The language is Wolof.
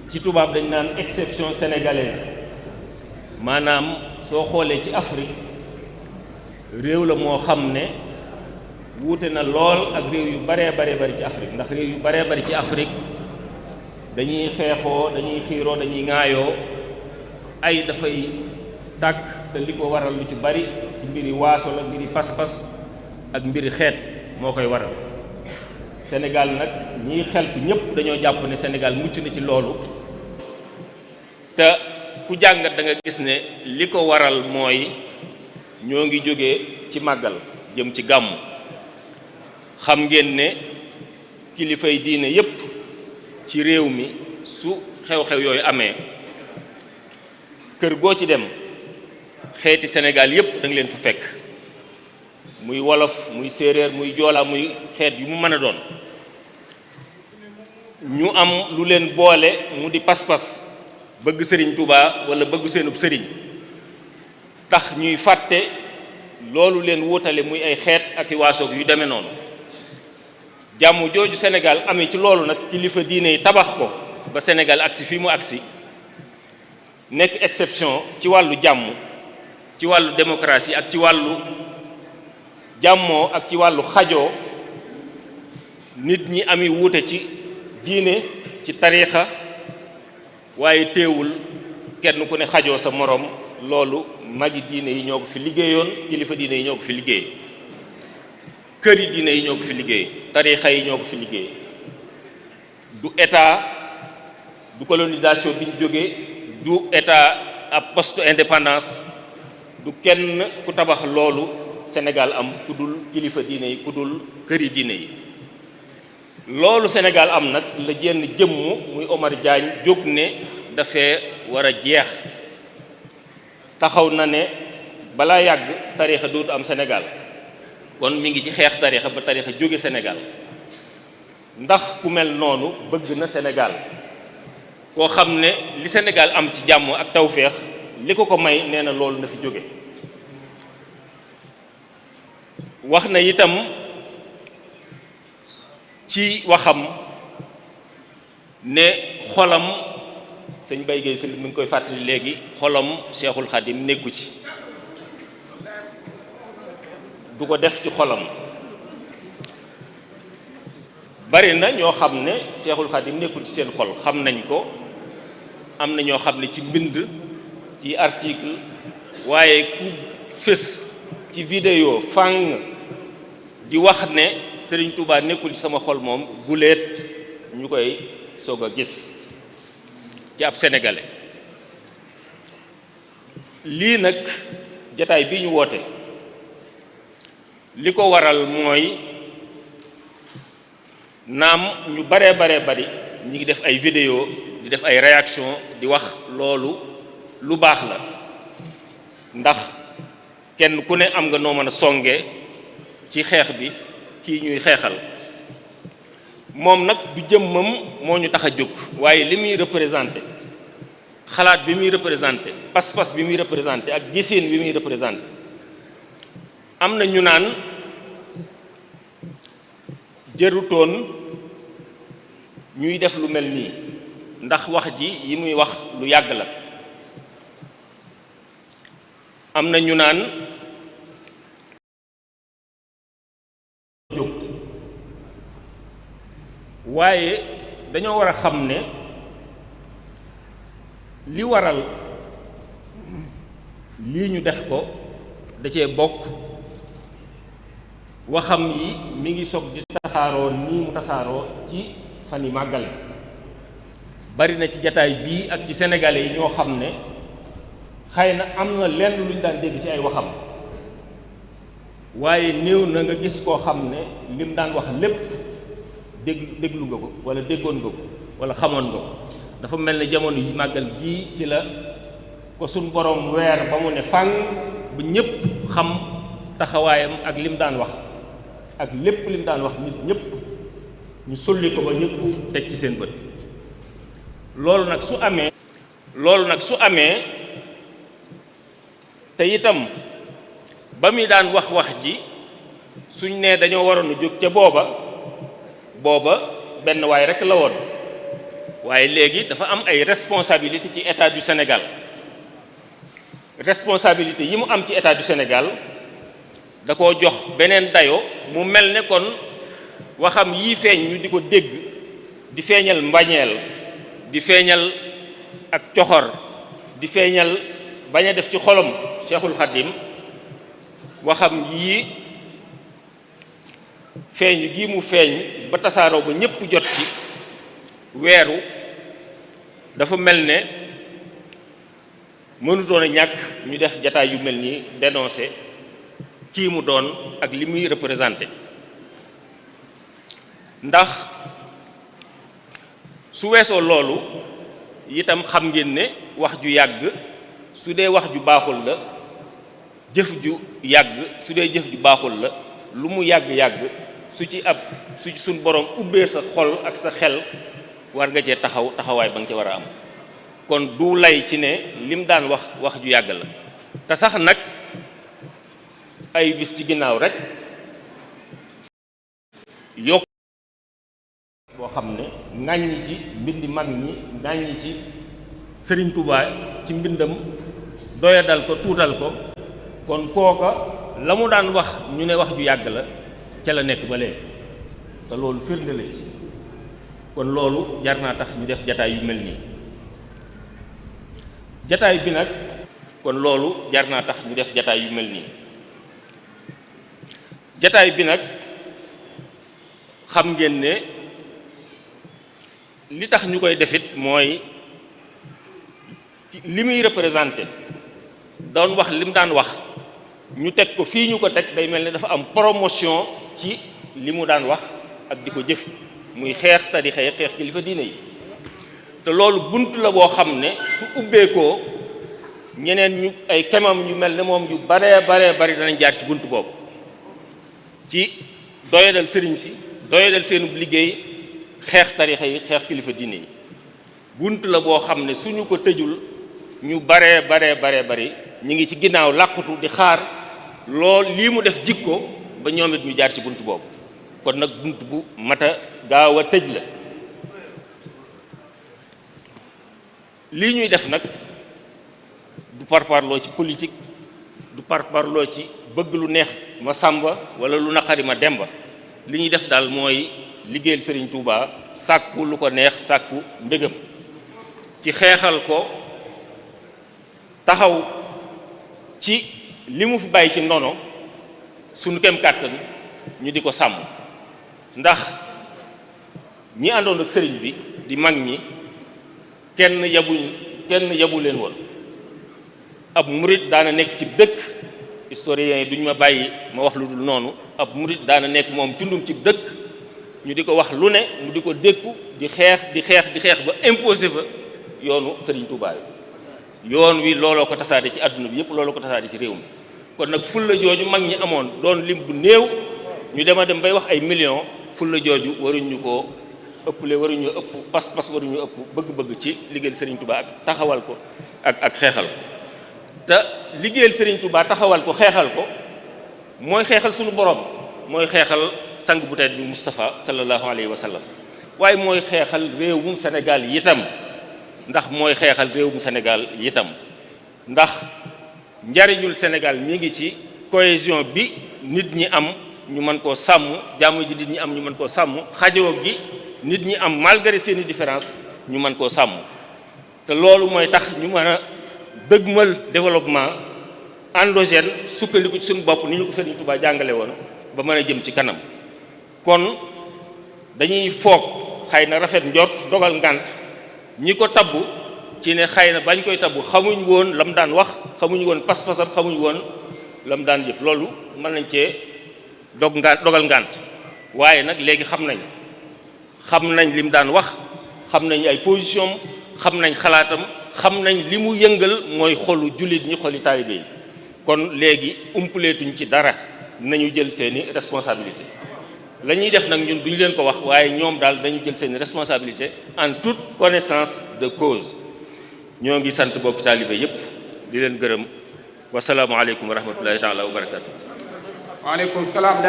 ci tubaab dañ naan exception sénégalaise maanaam soo xoolee ci Afrique réew la moo xam ne wuute na lool ak réew yu baree bari ci Afrique ndax réew yu baree bari ci Afrique dañuy xeexoo dañuy xiiroo dañuy ŋaayoo ay dafay tàkk te li ko waral lu ci bari ci mbiri waaso la mbiri pas-pas ak mbiri xeet moo koy waral Sénégal nag ñiy xeltu ñëpp dañoo jàpp ne Sénégal mucc na ci loolu te ku jàngat da nga gis ne li ko waral mooy ñoo ngi jóge ci màggal jëm ci gàmm xam ngeen ne kilifay diine yépp ci réew mi su xew-xew yooyu amee kër goo ci dem xeeti Sénégal yépp da nga leen fa fekk muy wolof muy séeréer muy joola muy xeet yu mu mën a doon ñu am lu leen boole mu di pas-pas bëgg sëriñ Touba wala bëgg seenub sëriñ tax ñuy fàtte loolu leen wóotale muy ay xeet ak i waasoog yu demee noonu jàmm jooju Sénégal amee ci loolu nag kilifa diine yi tabax ko ba Sénégal agsi fii mu agsi nekk exception ci wàllu jàmm ci wàllu démocratie ak ci wàllu jàmmoo ak ci wàllu xajoo nit ñi ami wuute ci diine ci tariixa waaye teewul kenn ku ne xajoo sa moroom loolu magi diine yi ñoo ko fi liggéeyoon kilifa diine yi ñoo ko fi liggéey kër yi diine yi ñoo ko fi liggéey tariixa yi ñoo ko fi liggéey du état du colonisation bi ñu jógee du état ab post indépendance du kenn ku tabax loolu Sénégal am ku dul kilifa diine yi ku dul këri diine yi loolu Sénégal am nag la jenn jëmm muy Omar Diagne jóg ne dafee war a jeex taxaw na ne balaa yàgg tariixa dootu am Sénégal kon mi ngi ci xeex tariixa ba tariixa jóge Sénégal ndax ku mel noonu bëgg na Sénégal koo xam ne li Sénégal am ci jàmm ak tawféex li ko ko may nee na loolu na fi jóge wax na itam ci waxam ne xolam sëñ Baye Gueye Syll mi ngi koy fàttali léegi xolam Cheikhul Khadim nekku ci du ko def ci xolam bari na ñoo xam ne Cheikhul Khadim nekkul ci seen xol xam nañ ko am na ñoo xam ne ci mbind ci article waaye ku fës ci vidéo fang di wax ne Serigne Touba nekkul ci sama xol moom guléet ñu koy soog a gis ci ab sénégalais lii nag jataay bi ñu woote li ko waral mooy naam ñu bari ñi ngi def ay vidéo di def ay réaction di wax loolu lu baax la ndax kenn ku ne am nga noo mën a songe ci xeex bi kii ñuy xeexal moom nag du jëmmam moo ñu tax a jóg waaye li muy représenté xalaat bi muy représenté pas-pas bi muy représenté ak giseen bi muy représenté am na ñu naan jërutoon ñuy def lu mel nii ndax wax ji yi muy wax lu yàgg la am na ñu naan jóg waaye dañoo war a xam ne li waral lii ñu def ko da cee bokk waxam yi mi ngi soog di tasaaroo nii mu tasaaroo ci fan yi màggal bari na ci jataay bii ak ci sénégalais yi ñoo xam ne xëy na am na lenn lu ñu daan dégg ci ay waxam waaye néew na nga gis koo xam ne lim daan wax lépp déglu nga ko wala déggoon nga ko wala xamoon nga ko dafa mel ne jamono yi màggal gii ci la ko suñ borom weer ba mu ne fàng bu ñëpp xam taxawaayam ak lim daan wax ak lépp lim daan wax nit ñëpp ñu sulli ko ba ñëpp teg ci seen bët loolu nag su amee te itam ba muy daan wax ji suñ ne dañoo waroon a jóg ca booba benn waay rekk la woon waaye léegi dafa am ay responsabilité ci état du Sénégal responsabilité yi mu am ci état du Sénégal da koo jox beneen dayo mu mel ne kon waxam yii feeñ ñu di ko dégg di feeñal mbañeel di feeñal ak coxor di feeñal bañ a def ci xolom Cheikhul Khadim waxam yii feeñu gi mu feeñ ba tasaaroo ba ñépp jot ci weeru dafa mel ne mënutoon a ñàkk ñu def jataay yu mel nii dénoncé kii mu doon ak li muy représenté ndax su weesoo loolu itam xam ngeen ne wax ju yàgg su dee wax ju baaxul la jëf ju yàgg su dee jëf ju baaxul la lu mu yàgg-yàgg su ci ab su suñ borom ubbee sa xol ak sa xel war nga cee taxawaay ba nga ci war a am kon du lay ci ne lim daan wax ju yàgg la te sax nag ay bis ci ginnaaw rek yokk boo xam ne ŋàññi ci mbindi mag ñi ŋàññi ci Sëriñ Tuubaa ci mbindam doyadal ko tuutal ko kon kooka la mu daan wax ñu ne wax ju yàgg la ca la nekk ba léegi te loolu firnde la ci kon loolu jar naa tax ñu def jataay yu mel nii jataay bi nag kon loolu jar naa tax ñu def jataay yu mel nii jataay bi nag xam ngeen ne li tax ñu koy defit mooy li muy représenté doon wax li mu daan wax ñu teg ko fii ñu ko teg day mel ne dafa am promotion ci li mu daan wax ak di ko jëf muy xeex tarixa yi xeex kilifa diine yi te loolu bunt la boo xam ne su ubbeekoo ñeneen ñu ay kemam ñu mel ne moom yu baree bari danañ jaar ci bunt boobu ci doyadal sëriñ si doyadal seenub liggéey xeex tarixa yi xeex kilifa diine yi bunt la boo xam ne suñu ko tëjul ñu baree bari ñu ngi ci ginnaaw làqutu di xaar lool lii mu def jikko ba ñoom it ñu jaar ci bunt boobu kon nag bunt bu mata gaaw a tëj la lii ñuy def nag du parparloo ci politique du parparloo ci bëgg lu neex ma sàmba wala lu naqari ma demba li ñuy def daal mooy liggéeyal Serigne Touba sàkku lu ko neex sàkku mbégam ci xeexal ko taxaw ci li mu fi bàyyi ci ndono suñu kem kàttan ñu di ko sàmm ndax ñi àndoon ak sëriñ bi di mag ñi kenn yabu leen woon ab murit daana nekk ci dëkk historiens yi duñ ma bàyyi ma wax lu dul noonu ab murit daana nekk moom tundum ci dëkk ñu di ko wax lu ne mu di ko dékku di xeex ba imposé fa yoonu Sëriñ Tuubaa yoon wi looloo ko tasaade ci àdduna bi yëpp looloo ko tasaade ci réew mi kon nag fulla jooju mag ñi amoon doon lim bu néew ñu dem bay wax ay millions fulla jooju waruñu koo ëpple waruñu ëpp pas-pas waruñu ëpp bëgg-bëgg ci liggéeyal Sëriñ Tuubaa ak taxawal ko ak xeexal ko te liggéeyal Sëriñ Tuubaa taxawal ko xeexal ko mooy xeexal suñu borom mooy xeexal sang bu tedd bi Moustapha sallallahu alayhi wa sallam waaye mooy xeexal réewum Sénégal yitam ndax mooy xeexal réewum Sénégal yitam ndax njariñul Sénégal mi ngi ci cohésion bi nit ñi am ñu mën koo sàmm jàmm ji nit ñi am ñu mën koo sàmm xajoo gi nit ñi am malgré seeni différence ñu mën koo sàmm te loolu mooy tax ñu mën a dëgmal développement endogène sukkandiku ci suñu bopp ni ñu ko Sëriñ Tuubaa jàngale woon ba mën a jëm ci kanam kon dañuy foog xëy na rafet njort dogal ngànt ñi ko tabbu ci ne xëy na bañ koy tabbu xamuñ woon lam daan wax xamuñ woon pas-pasam xamuñ woon lam daan jëf loolu mën nañ cee dogal ngànt waaye nag léegi xam nañ lim daan wax xam nañ ay position xam nañ xalaatam xam nañ li mu yëngal mooy xolu jullit ñi xoli taalibe yi kon léegi umpaleetuñ ci dara nañu jël seeni responsabilité la ñuy def nag ñun duñu leen ko wax waaye ñoom daal dañu jël seeni responsabilité en toute connaissance de cause ñoo ngi sant bokk taalibe yépp di leen gërëm wasalaamu aleykum wa rahmatullahi taala wa barakatu. waaleykum salaam.